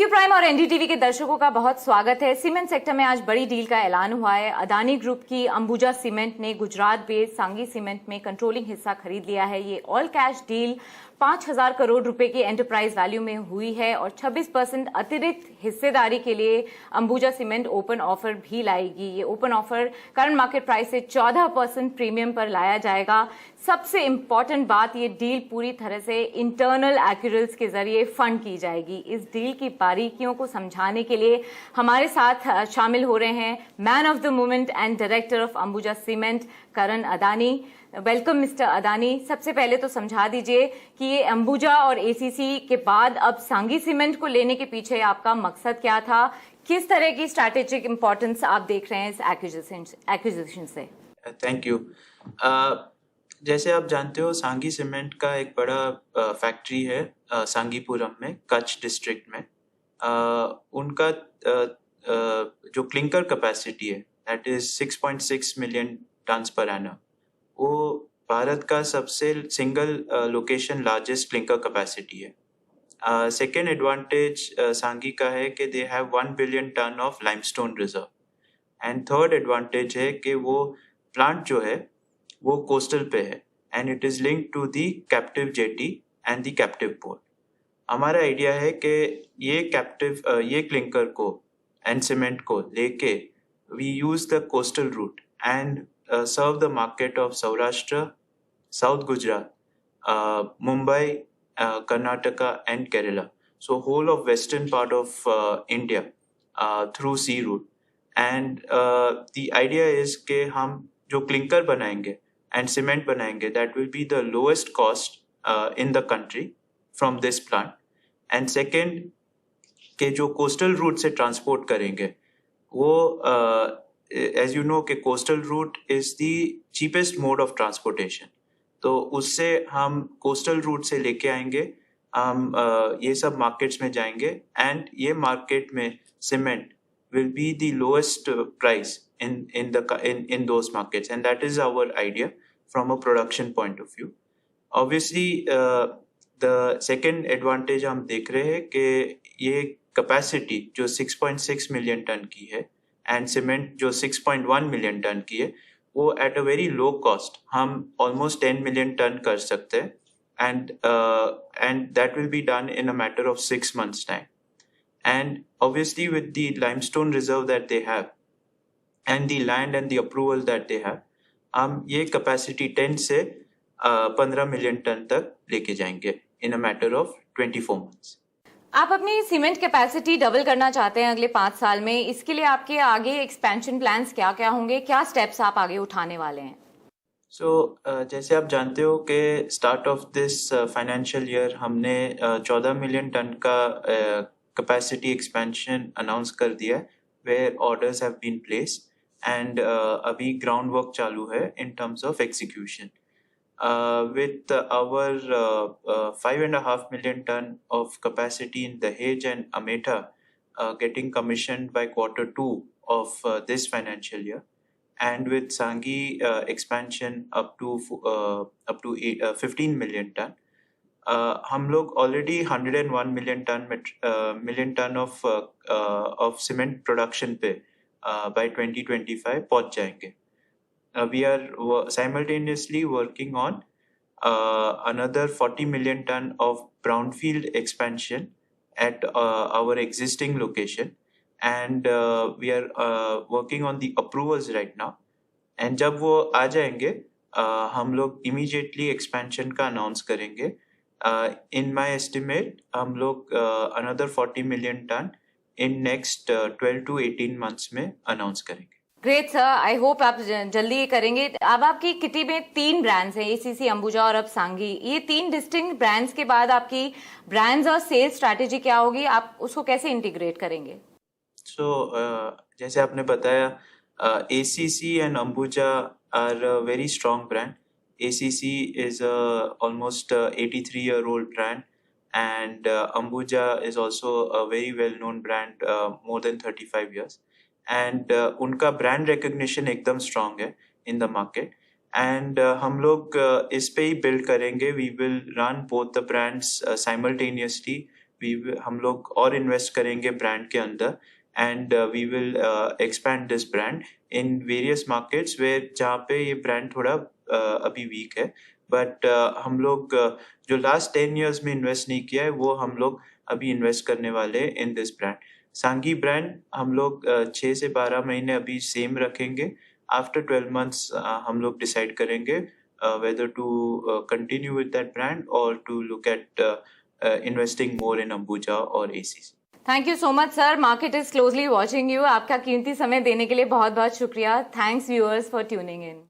PQ prime और NDTV के दर्शकों का बहुत स्वागत है। सीमेंट सेक्टर में आज बड़ी डील का ऐलान हुआ है। अदानी ग्रुप की अंबुजा सीमेंट ने गुजरात बेस्ड सांगी सीमेंट में कंट्रोलिंग हिस्सा खरीद लिया है। ये ऑल कैश डील 5,000 करोड़ रुपए की एंटरप्राइज वैल्यू में हुई है और 26% अतिरिक्त हिस्सेदारी के लिए अंबुजा सीमेंट ओपन ऑफर भी लाएगी। ये open offer current market price से 14% प्रीमियम पर लाया जाएगा। सबसे इंपॉर्टेंट बात, ये डील पूरी तरह से इंटरनल एक्यूरेल्स के जरिए फंड की जाएगी। इस डील की बारीकियों को समझाने के लिए हमारे साथ शामिल हो रहे हैं man of the moment and director of Ambuja cement Karan Adani. Welcome mister Adani. सबसे पहले तो समझा दीजिए कि ये अंबुजा और एसीसी के बाद अब सांगी सीमेंट को लेने के पीछे आपका मकसद क्या था, किस तरह की स्ट्रैटेजिक इंपॉर्टेंस आप देख रहे हैं इस एक्विजिशन से? Thank you. जैसे आप जानते हो, सांगी सीमेंट का एक बड़ा फैक्ट्री है सांगीपुरम में, कच्छ डिस्ट्रिक्ट में। उनका जो क्लिंकर कैपेसिटी है that is 6.6 million tons per annum. वो भारत का सबसे single location largest clinker capacity है। सेकेंड एडवांटेज सांगी का है कि they have 1 billion ton of limestone reserve. And third advantage है कि वो प्लांट जो है वो कोस्टल पे है and it is linked to the captive jetty and the captive port. हमारा आइडिया है कि ये क्लिंकर को एंड सीमेंट को लेके we use the coastal route and serve the market of Saurashtra, South Gujarat, Mumbai, Karnataka and Kerala. So whole of western part of India through sea route. And the idea is कि हम जो clinker बनाएंगे and cement बनाएंगे, that will be the lowest cost in the country from this plant. And second, कि जो coastal route से transport करेंगे वो as you know कि coastal route is the cheapest mode of transportation. तो उससे हम coastal route से लेके आएंगे, हम ये सब markets में जाएंगे and ये market में cement will be the lowest price in those markets, and that is our idea from a production point of view. Obviously the second advantage हम देख रहे हैं कि ये capacity जो 6.6 million ton की है एंड सीमेंट जो 6.1 मिलियन टन की है, वो at a very low cost हम ऑलमोस्ट 10 मिलियन टन कर सकते हैं and that will be done in a matter of 6 months time. And obviously with the limestone reserve that they have and the land and the approval that they have, हम ये capacity 10 से 15 million ton तक लेके जाएंगे इन a matter of 24 months। आप अपनी cement capacity double करना चाहते हैं अगले 5 साल में। इसके लिए आपके आगे एक्सपेंशन प्लान्स क्या क्या होंगे, क्या स्टेप्स आप आगे उठाने वाले हैं? जैसे आप जानते हो कि start of this financial year हमने 14 मिलियन टन का कैपेसिटी एक्सपेंशन अनाउंस कर दिया है, where orders have been placed and अभी ग्राउंड वर्क चालू है in terms of execution. With our 5.5 million ton of capacity in Dahej and Ametha getting commissioned by Q2 of this financial year, and with Sanghi expansion up to 15 million ton, हम लोग already 101 million ton of cement production पे by 2025 पहुंच जाएंगे। We are simultaneously working on another 40 million ton of brownfield expansion at our existing location, and we are working on the approvals right now. And जब वो आ जाएंगे हम लोग immediately expansion का announce करेंगे। In my estimate हम लोग another 40 million ton in next 12 to 18 months में announce करेंगे। ग्रेट सर, आई होप आप जल्दी ये करेंगे। अब आपकी किटी में 3 ब्रांड्स हैं, एसीसी, अंबुजा और अब सांगी। ये 3 डिस्टिंक्ट ब्रांड्स के बाद आपकी ब्रांड्स और सेल्स स्ट्रैटेजी क्या होगी, आप उसको कैसे इंटीग्रेट करेंगे? जैसे आपने बताया, ACC and Ambuja are a very strong brand. ACC is almost 83-year-old brand, and Ambuja is also a very well known brand, more than 35 years. And उनका ब्रांड रिकग्निशन एकदम स्ट्रांग है इन द मार्केट, एंड हम लोग इस पे ही build करेंगे। We will run both the brands simultaneously हम लोग और इन्वेस्ट करेंगे ब्रांड के अंदर and we will expand this brand in various markets where जहाँ पे ये ब्रांड थोड़ा अभी वीक है, बट हम लोग जो लास्ट 10 years में इन्वेस्ट नहीं किया है वो हम लोग अभी इन्वेस्ट करने वाले हैं इन दिस ब्रांड। सांगी ब्रांड हम लोग 6 से 12 महीने अभी सेम रखेंगे। आफ्टर 12 months हम लोग डिसाइड करेंगे whether to continue with that brand or to look at investing more in Ambuja or ACs. Thank you so much sir, market is closely watching you. आपका कीमती समय देने के लिए बहुत बहुत शुक्रिया। Thanks viewers for tuning in.